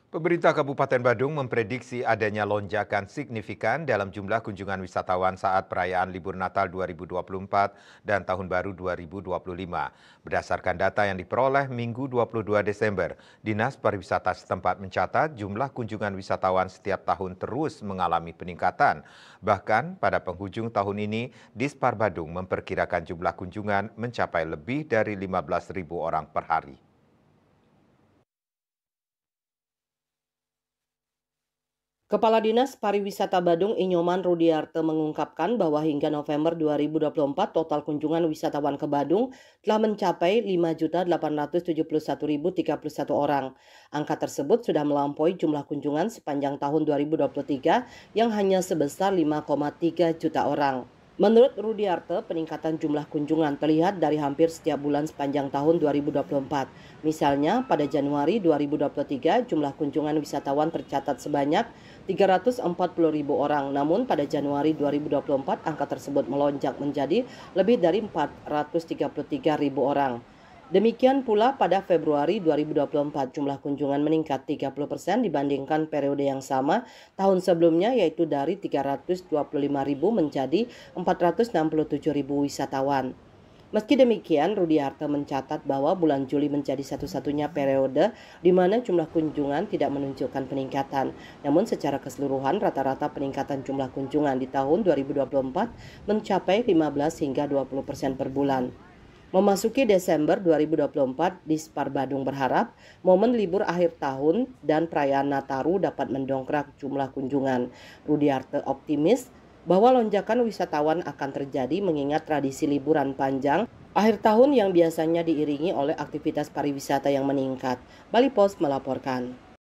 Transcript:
Pemerintah Kabupaten Badung memprediksi adanya lonjakan signifikan dalam jumlah kunjungan wisatawan saat perayaan libur Natal 2024 dan Tahun Baru 2025. Berdasarkan data yang diperoleh Minggu 22 Desember, Dinas Pariwisata setempat mencatat jumlah kunjungan wisatawan setiap tahun terus mengalami peningkatan. Bahkan pada penghujung tahun ini, Dispar Badung memperkirakan jumlah kunjungan mencapai lebih dari 15.000 orang per hari. Kepala Dinas Pariwisata Badung Inyoman Rudiarte mengungkapkan bahwa hingga November 2024 total kunjungan wisatawan ke Badung telah mencapai 5.871.031 orang. Angka tersebut sudah melampaui jumlah kunjungan sepanjang tahun 2023 yang hanya sebesar 5,3 juta orang. Menurut Rudiarte, peningkatan jumlah kunjungan terlihat dari hampir setiap bulan sepanjang tahun 2024. Misalnya, pada Januari 2023, jumlah kunjungan wisatawan tercatat sebanyak 340.000 orang. Namun, pada Januari 2024, angka tersebut melonjak menjadi lebih dari 433.000 orang. Demikian pula pada Februari 2024 jumlah kunjungan meningkat 30% dibandingkan periode yang sama tahun sebelumnya, yaitu dari 325.000 menjadi 467.000 wisatawan. Meski demikian, Rudiarte mencatat bahwa bulan Juli menjadi satu-satunya periode di mana jumlah kunjungan tidak menunjukkan peningkatan. Namun secara keseluruhan rata-rata peningkatan jumlah kunjungan di tahun 2024 mencapai 15 hingga 20% per bulan. Memasuki Desember 2024, Dispar Badung berharap momen libur akhir tahun dan perayaan Nataru dapat mendongkrak jumlah kunjungan. Rudiarte optimis bahwa lonjakan wisatawan akan terjadi mengingat tradisi liburan panjang akhir tahun yang biasanya diiringi oleh aktivitas pariwisata yang meningkat. Bali Post melaporkan.